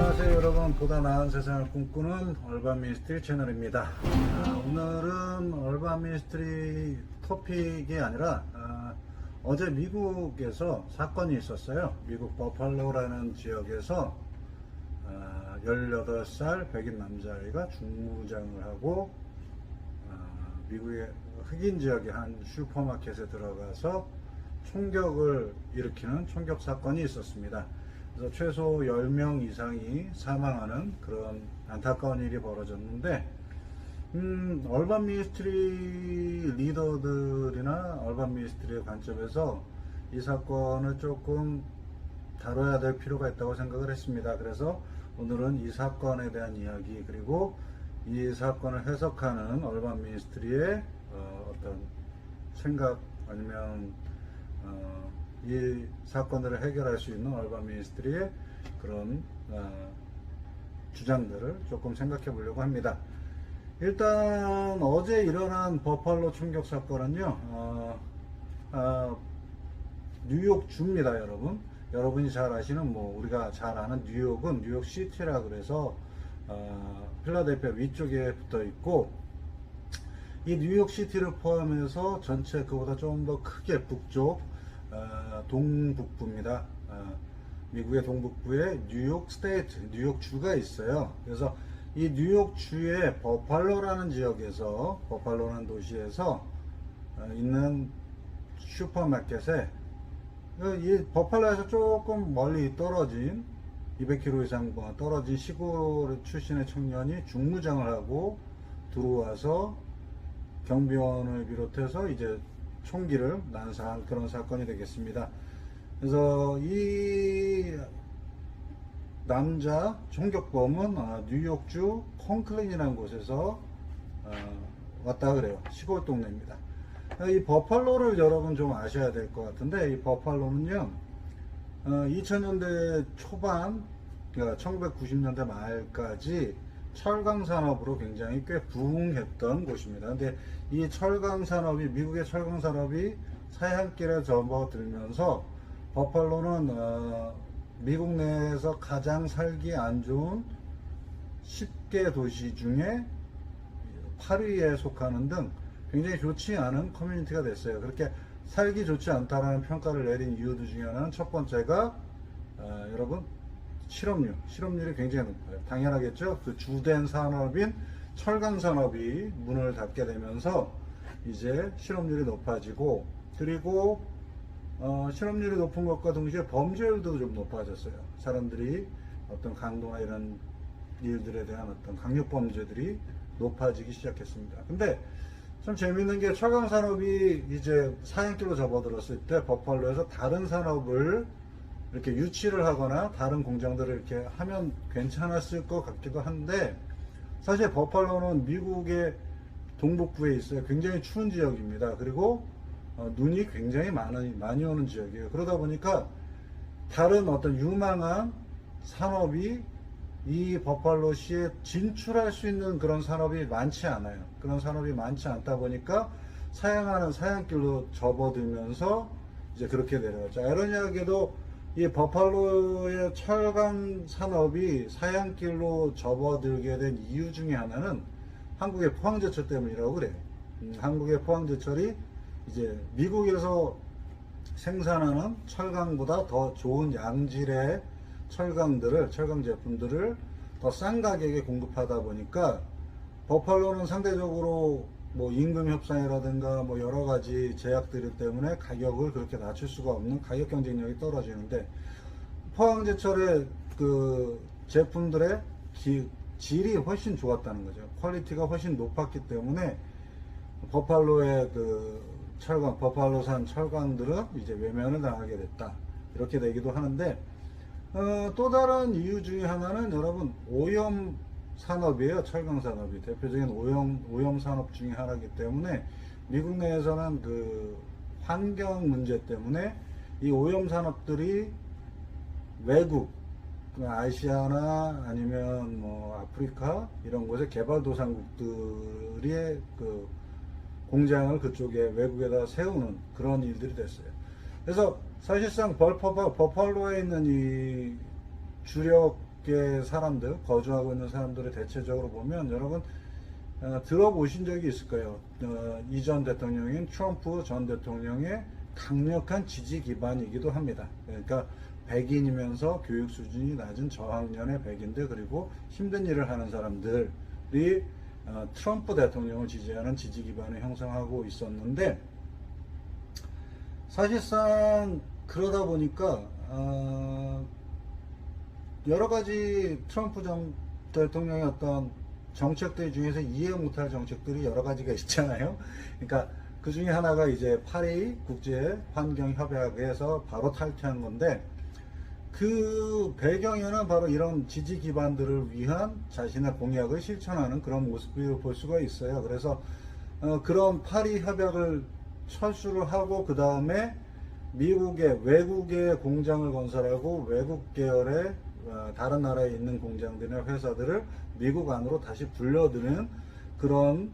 안녕하세요 여러분, 보다 나은 세상을 꿈꾸는 얼반 미스트리 채널입니다. 오늘은 얼반 미스트리 토픽이 아니라 어제 미국에서 사건이 있었어요. 미국 버팔로라는 지역에서 18살 백인 남자아이가 중무장을 하고 미국의 흑인 지역의 한 슈퍼마켓에 들어가서 총격을 일으키는 총격 사건이 있었습니다. 그래서 최소 10명 이상이 사망하는 그런 안타까운 일이 벌어졌는데, 얼반 미니스트리 리더들이나 얼반 미니스트리의 관점에서 이 사건을 조금 다뤄야 될 필요가 있다고 생각을 했습니다. 그래서 오늘은 이 사건에 대한 이야기, 그리고 이 사건을 해석하는 얼반 미니스트리의 어떤 생각, 아니면 이 사건들을 해결할 수 있는 얼반 미니스트리의 그런 주장들을 조금 생각해 보려고 합니다. 일단 어제 일어난 버팔로 총격 사건은요, 뉴욕주입니다. 여러분이 잘 아시는, 우리가 잘 아는 뉴욕은 뉴욕시티라 그래서 필라델피아 위쪽에 붙어 있고, 이 뉴욕시티를 포함해서 전체 그보다 좀 더 크게 북쪽 동북부입니다. 미국의 동북부에 뉴욕 스테이트, 뉴욕주가 있어요. 그래서 이 뉴욕주의 버팔로라는 지역에서, 버팔로라는 도시에서 있는 슈퍼마켓에, 이 버팔로에서 조금 멀리 떨어진 200km 이상 떨어진 시골 출신의 청년이 중무장을 하고 들어와서 경비원을 비롯해서 이제 총기를 난사한 그런 사건이 되겠습니다. 그래서 이 남자 총격범은 뉴욕주 콩클린이라는 곳에서 왔다 그래요. 시골 동네입니다. 이 버팔로를 여러분 좀 아셔야 될 것 같은데, 이 버팔로는요 2000년대 초반, 그러니까 1990년대 말까지 철강 산업으로 굉장히 꽤 부흥했던 곳입니다. 근데 이 철강 산업이, 미국의 철강 산업이 사양길에 접어들면서 버팔로는 미국 내에서 가장 살기 안 좋은 10개 도시 중에 8위에 속하는 등 굉장히 좋지 않은 커뮤니티가 됐어요. 그렇게 살기 좋지 않다라는 평가를 내린 이유들 중에 하나는, 첫 번째가 여러분, 실업률이 굉장히 높아요. 당연하겠죠. 그 주된 산업인 철강 산업이 문을 닫게 되면서 이제 실업률이 높아지고, 그리고 실업률이 높은 것과 동시에 범죄율도 좀 높아졌어요. 사람들이 어떤 강도나 이런 일들에 대한 어떤 강력 범죄들이 높아지기 시작했습니다. 근데 참 재밌는 게, 철강 산업이 이제 사양길로 접어들었을 때 버팔로에서 다른 산업을 이렇게 유치를 하거나 다른 공장들을 이렇게 하면 괜찮았을 것 같기도 한데, 사실 버팔로는 미국의 동북부에 있어요. 굉장히 추운 지역입니다. 그리고 눈이 굉장히 많이 오는 지역이에요. 그러다 보니까 다른 어떤 유망한 산업이 이 버팔로시에 진출할 수 있는 그런 산업이 많지 않아요. 그런 산업이 많지 않다 보니까 사양길로 접어들면서 이제 그렇게 내려갔죠. 아이러니하게도 이 버팔로의 철강 산업이 사양길로 접어들게 된 이유 중에 하나는 한국의 포항제철 때문이라고 그래요. 한국의 포항제철이 이제 미국에서 생산하는 철강보다 더 좋은 양질의 철강 제품들을 더 싼 가격에 공급하다 보니까, 버팔로는 상대적으로 임금 협상이라든가 여러 가지 제약들 때문에 가격을 그렇게 낮출 수가 없는 가격 경쟁력이 떨어지는데, 포항제철의 그 제품들의 질이 훨씬 좋았다는 거죠. 퀄리티가 훨씬 높았기 때문에 버팔로의 그 버팔로산 철강들은 이제 외면을 당하게 됐다, 이렇게 되기도 하는데, 또 다른 이유 중에 하나는 여러분, 오염 산업이에요. 철강 산업이 대표적인 오염 산업 중에 하나이기 때문에, 미국 내에서는 그 환경 문제 때문에 이 오염 산업들이 외국, 아시아나 아니면 아프리카 이런 곳에 개발도상국들의 그 공장을 그쪽에 외국에다 세우는 그런 일들이 됐어요. 그래서 사실상 버팔로에 있는 이 주력 미국의 사람들, 거주하고 있는 사람들을 대체적으로 보면 여러분 들어보신 적이 있을 거예요. 이전 대통령인 트럼프 전 대통령의 강력한 지지 기반이기도 합니다. 그러니까 백인이면서 교육 수준이 낮은 저학년의 백인들, 그리고 힘든 일을 하는 사람들이 트럼프 대통령을 지지하는 지지 기반을 형성하고 있었는데, 사실상 그러다 보니까 여러 가지 트럼프 전 대통령의 어떤 정책들 중에서 이해 못할 정책들이 여러 가지가 있잖아요. 그러니까 그 중에 하나가 이제 파리 국제 환경 협약에서 바로 탈퇴한 건데, 그 배경에는 바로 이런 지지 기반들을 위한 자신의 공약을 실천하는 그런 모습을 볼 수가 있어요. 그래서 그런 파리 협약을 철수를 하고, 그 다음에 미국의 외국의 공장을 건설하고 외국 계열의 다른 나라에 있는 공장들이나 회사들을 미국 안으로 다시 불러들이는 그런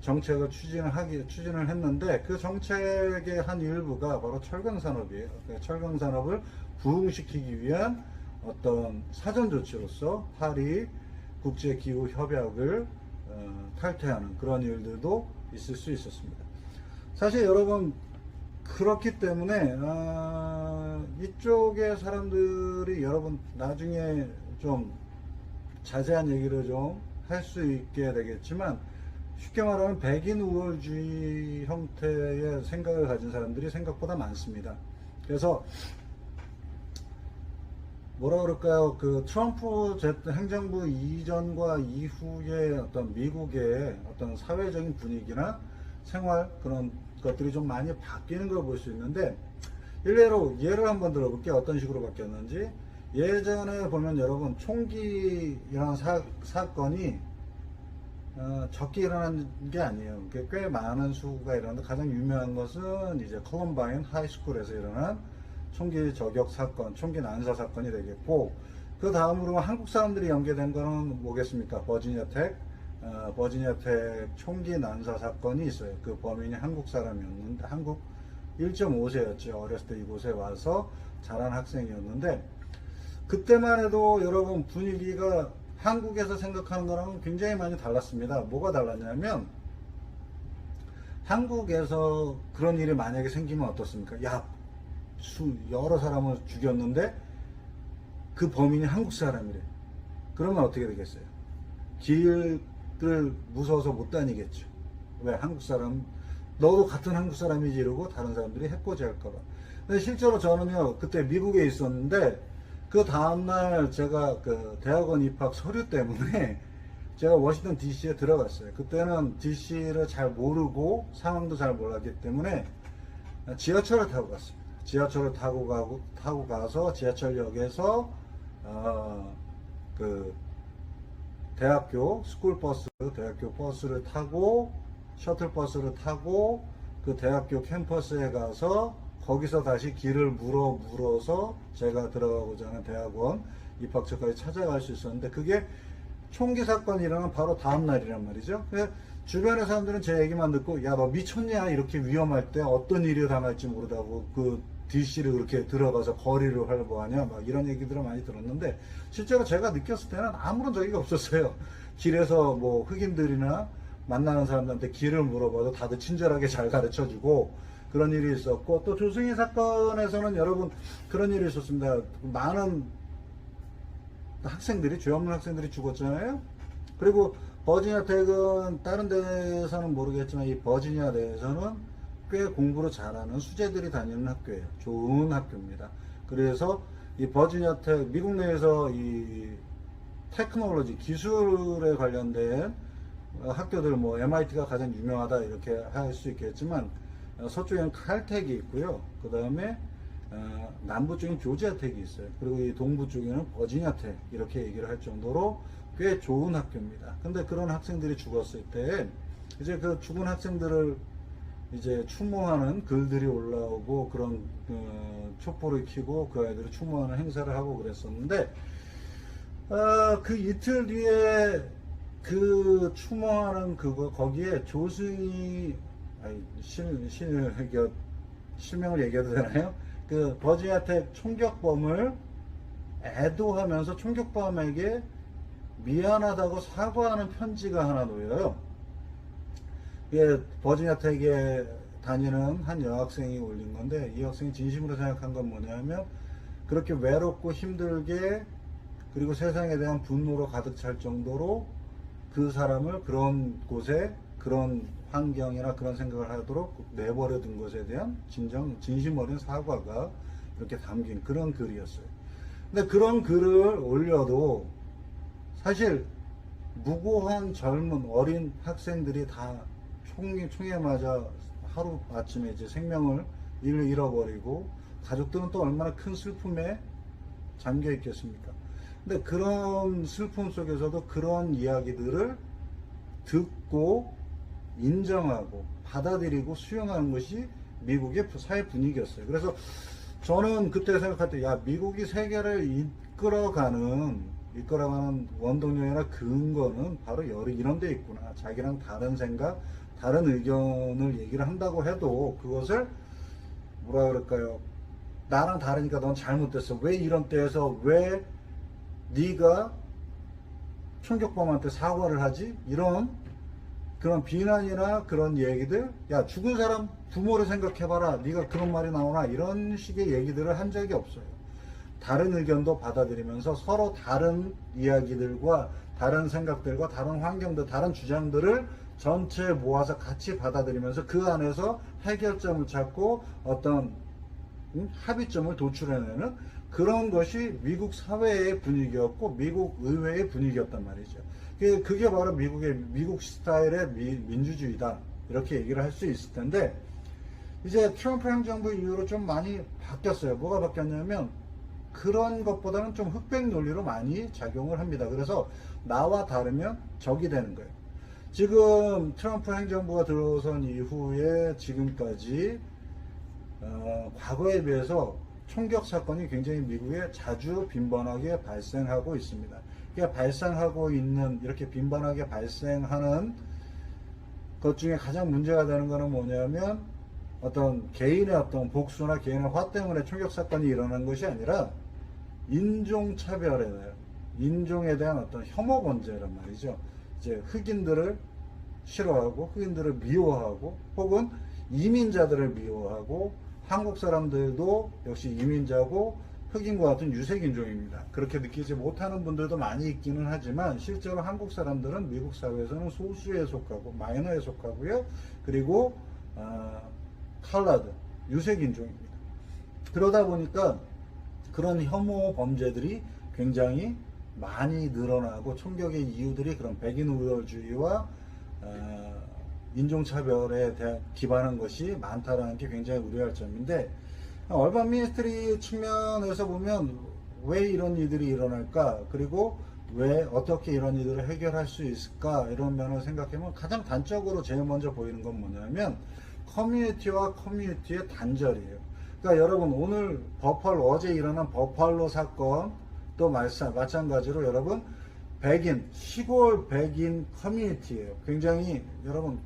정책을 추진을 했는데, 그 정책의 한 일부가 바로 철강 산업이에요. 철강 산업을 부흥시키기 위한 어떤 사전 조치로서 파리 국제 기후 협약을 탈퇴하는 그런 일들도 있을 수 있었습니다. 사실 여러분, 그렇기 때문에 이쪽의 사람들이 여러분 나중에 좀 자세한 얘기를 좀 할 수 있게 되겠지만, 쉽게 말하면 백인 우월주의 형태의 생각을 가진 사람들이 생각보다 많습니다. 그래서 뭐라 그럴까요? 그 트럼프 행정부 이전과 이후의 어떤 미국의 어떤 사회적인 분위기나 생활, 그런 것들이 좀 많이 바뀌는 걸 볼 수 있는데, 일례로 예를 한번 들어볼게요. 어떤 식으로 바뀌었는지. 예전에 보면 여러분, 총기 이런 사건이 적게 일어난 게 아니에요. 꽤 많은 수가 일어났는데, 가장 유명한 것은 이제 컬럼바인 하이스쿨에서 일어난 총기 저격 사건, 총기 난사 사건이 되겠고, 그 다음으로 한국 사람들이 연계된 거는 뭐겠습니까? 버지니아 텍 총기 난사 사건이 있어요. 그 범인이 한국 사람이었는데, 한국 1.5세였죠. 어렸을 때 이곳에 와서 자란 학생이었는데, 그때만 해도 여러분 분위기가 한국에서 생각하는 거랑은 굉장히 많이 달랐습니다. 뭐가 달랐냐면, 한국에서 그런 일이 만약에 생기면 어떻습니까? 야, 여러 사람을 죽였는데 그 범인이 한국 사람이래. 그러면 어떻게 되겠어요? 길을 무서워서 못 다니겠죠. 왜? 한국 사람, 너도 같은 한국 사람이지 이러고 다른 사람들이 해코지 할까봐. 근데 실제로 저는요, 그때 미국에 있었는데, 그 다음날 제가 그 대학원 입학 서류 때문에 제가 워싱턴 DC에 들어갔어요. 그때는 DC를 잘 모르고 상황도 잘 몰랐기 때문에 지하철을 타고 갔습니다. 지하철을 타고 가서 지하철역에서 그 대학교 대학교 버스를 타고, 셔틀버스를 타고 그 대학교 캠퍼스에 가서 거기서 다시 길을 물어서 제가 들어가고자 하는 대학원 입학처까지 찾아갈 수 있었는데, 그게 총기 사건이 일어난 바로 다음 날이란 말이죠. 주변의 사람들은 제 얘기만 듣고, 야, 너 미쳤냐? 이렇게 위험할 때 어떤 일이 당할지 모르다고 그 DC를 그렇게 들어가서 거리를 활보하냐? 막 이런 얘기들을 많이 들었는데, 실제로 제가 느꼈을 때는 아무런 적이 없었어요. 길에서 뭐 흑인들이나 만나는 사람들한테 길을 물어봐도 다들 친절하게 잘 가르쳐 주고 그런 일이 있었고, 또 조승희 사건에서는 여러분 그런 일이 있었습니다. 많은 학생들이, 죄 없는 학생들이 죽었잖아요. 그리고 버지니아 텍은 다른 데서는 모르겠지만 이 버지니아 내에서는 꽤 공부를 잘하는 수재들이 다니는 학교예요. 좋은 학교입니다. 그래서 이 버지니아 텍, 미국 내에서 이 테크놀로지, 기술에 관련된 학교들, 뭐 MIT가 가장 유명하다 이렇게 할 수 있겠지만, 서쪽에는 칼텍이 있고요. 그 다음에 남부 쪽엔 조지아 텍이 있어요. 그리고 이 동부 쪽에는 버지니아 텍, 이렇게 얘기를 할 정도로 꽤 좋은 학교입니다. 근데 그런 학생들이 죽었을 때, 이제 그 죽은 학생들을 이제 추모하는 글들이 올라오고, 그런 촛불을 켜고 그 아이들을 추모하는 행사를 하고 그랬었는데, 그 이틀 뒤에 그 추모하는 거기에 조승희, 실명을 얘기해도 되나요? 그 버지니아 텍 총격범을 애도하면서 총격범에게 미안하다고 사과하는 편지가 하나 놓여요. 이게 버지니아 텍에 다니는 한 여학생이 올린 건데, 이 학생이 진심으로 생각한 건 뭐냐면, 그렇게 외롭고 힘들게, 그리고 세상에 대한 분노로 가득 찰 정도로 그 사람을 그런 곳에, 그런 환경이나 그런 생각을 하도록 내버려 둔 것에 대한 진심 어린 사과가 이렇게 담긴 그런 글이었어요. 근데 그런 글을 올려도 사실 무고한 젊은 어린 학생들이 다 총에 맞아 하루 아침에 이제 생명을 잃어버리고, 가족들은 또 얼마나 큰 슬픔에 잠겨 있겠습니까? 근데 그런 슬픔 속에서도 그런 이야기들을 듣고 인정하고 받아들이고 수용하는 것이 미국의 사회 분위기였어요. 그래서 저는 그때 생각할 때, 야, 미국이 세계를 이끌어가는 원동력이나 근거는 바로 이런 데 있구나. 자기랑 다른 생각, 다른 의견을 얘기를 한다고 해도 그것을 뭐라 그럴까요? 나랑 다르니까 넌 잘못됐어. 왜 이런 때에서 왜 네가 총격범한테 사과를 하지? 이런 그런 비난이나 그런 얘기들, 야, 죽은 사람 부모를 생각해봐라, 네가 그런 말이 나오나, 이런 식의 얘기들을 한 적이 없어요. 다른 의견도 받아들이면서 서로 다른 이야기들과 다른 생각들과 다른 환경들, 다른 주장들을 전체 모아서 같이 받아들이면서 그 안에서 해결점을 찾고 어떤 합의점을 도출해내는 그런 것이 미국 사회의 분위기였고 미국 의회의 분위기였단 말이죠. 그게 바로 미국 스타일의 민주주의다, 이렇게 얘기를 할 수 있을 텐데, 이제 트럼프 행정부 이후로 좀 많이 바뀌었어요. 뭐가 바뀌었냐면 그런 것보다는 좀 흑백 논리로 많이 작용을 합니다. 그래서 나와 다르면 적이 되는 거예요. 지금 트럼프 행정부가 들어선 이후에 지금까지 과거에 비해서 총격 사건이 굉장히 미국에 자주 빈번하게 발생하고 있습니다. 발생하고 있는, 이렇게 빈번하게 발생하는 것 중에 가장 문제가 되는 것은 뭐냐면, 어떤 개인의 어떤 복수나 개인의 화 때문에 총격 사건이 일어난 것이 아니라 인종차별에 대한, 인종에 대한 어떤 혐오 범죄란 말이죠. 이제 흑인들을 싫어하고 흑인들을 미워하고 혹은 이민자들을 미워하고, 한국 사람들도 역시 이민자고 흑인과 같은 유색인종입니다. 그렇게 느끼지 못하는 분들도 많이 있기는 하지만 실제로 한국 사람들은 미국 사회에서는 소수에 속하고 마이너에 속하고요. 그리고 컬러드, 유색인종입니다. 그러다 보니까 그런 혐오 범죄들이 굉장히 많이 늘어나고, 총격의 이유들이 그런 백인 우월주의와 인종차별에 대한 기반한 것이 많다라는 게 굉장히 우려할 점인데, 얼반 미니스트리 측면에서 보면 왜 이런 일들이 일어날까, 그리고 왜 어떻게 이런 일들을 해결할 수 있을까, 이런 면을 생각하면 가장 단적으로 제일 먼저 보이는 건 뭐냐면 커뮤니티와 커뮤니티의 단절이에요. 그러니까 여러분, 오늘 어제 일어난 버팔로 사건 또 마찬가지로 여러분, 시골 백인 커뮤니티예요. 굉장히 여러분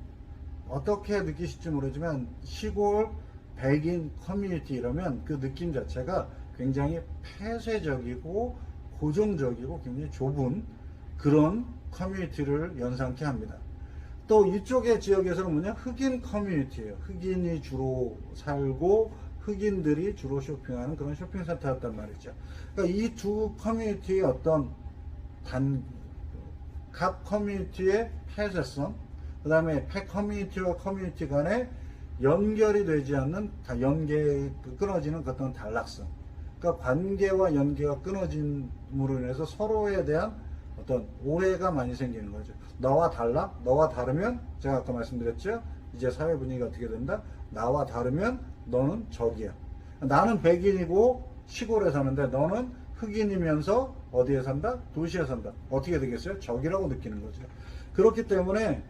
어떻게 느끼실지 모르지만 시골 백인 커뮤니티 이러면 그 느낌 자체가 굉장히 폐쇄적이고 고정적이고 굉장히 좁은 그런 커뮤니티를 연상케 합니다. 또 이쪽의 지역에서는 뭐냐, 흑인 커뮤니티예요. 흑인이 주로 살고 흑인들이 주로 쇼핑하는 그런 쇼핑센터였단 말이죠. 그러니까 이 두 커뮤니티의 어떤 각 커뮤니티의 폐쇄성, 그 다음에 커뮤니티와 커뮤니티 간에 연결이 되지 않는, 끊어지는 어떤 단락성. 그러니까 관계와 연계가 끊어짐으로 인해서 서로에 대한 어떤 오해가 많이 생기는 거죠. 너와 달라? 너와 다르면, 제가 아까 말씀드렸죠? 이제 사회 분위기가 어떻게 된다? 나와 다르면 너는 적이야. 나는 백인이고 시골에 사는데 너는 흑인이면서 어디에 산다? 도시에 산다. 어떻게 되겠어요? 적이라고 느끼는 거죠. 그렇기 때문에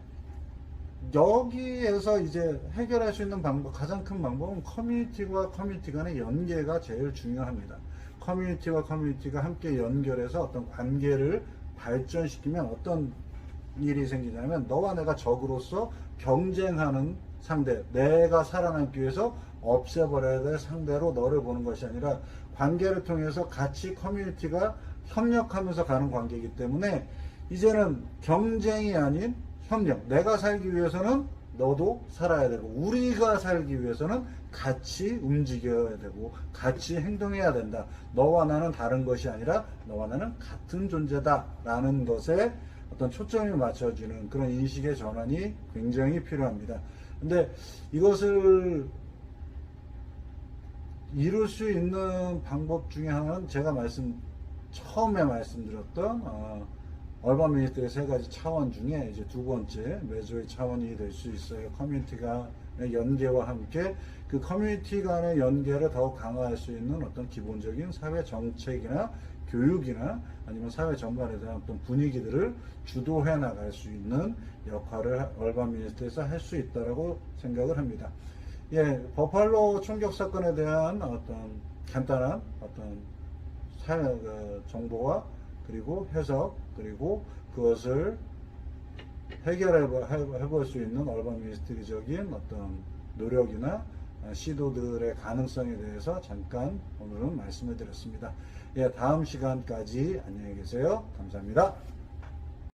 여기에서 이제 해결할 수 있는 방법, 가장 큰 방법은 커뮤니티와 커뮤니티 간의 연계가 제일 중요합니다. 커뮤니티와 커뮤니티가 함께 연결해서 어떤 관계를 발전시키면 어떤 일이 생기냐면, 너와 내가 적으로서 경쟁하는 상대, 내가 살아남기 위해서 없애버려야 될 상대로 너를 보는 것이 아니라 관계를 통해서 같이 커뮤니티가 협력하면서 가는 관계이기 때문에 이제는 경쟁이 아닌 협력. 내가 살기 위해서는 너도 살아야 되고 우리가 살기 위해서는 같이 움직여야 되고 같이 행동해야 된다. 너와 나는 다른 것이 아니라 너와 나는 같은 존재다 라는 것에 어떤 초점이 맞춰지는 그런 인식의 전환이 굉장히 필요합니다. 근데 이것을 이룰 수 있는 방법 중에 하나는 제가 처음에 말씀드렸던 얼반 미니스트의 세 가지 차원 중에 이제 두 번째 매조의 차원이 될 수 있어요. 커뮤니티 간의 연계와 함께 그 커뮤니티 간의 연계를 더욱 강화할 수 있는 어떤 기본적인 사회 정책이나 교육이나 아니면 사회 전반에 대한 어떤 분위기들을 주도해 나갈 수 있는 역할을 얼반 미니스트에서 할 수 있다라고 생각을 합니다. 예, 버팔로 총격 사건에 대한 어떤 간단한 어떤 정보와 그리고 해석 그리고 그것을 해결해 볼 수 있는 얼반 미니스트리적인 어떤 노력이나 시도들의 가능성에 대해서 잠깐 오늘은 말씀을 드렸습니다. 예, 다음 시간까지 안녕히 계세요. 감사합니다.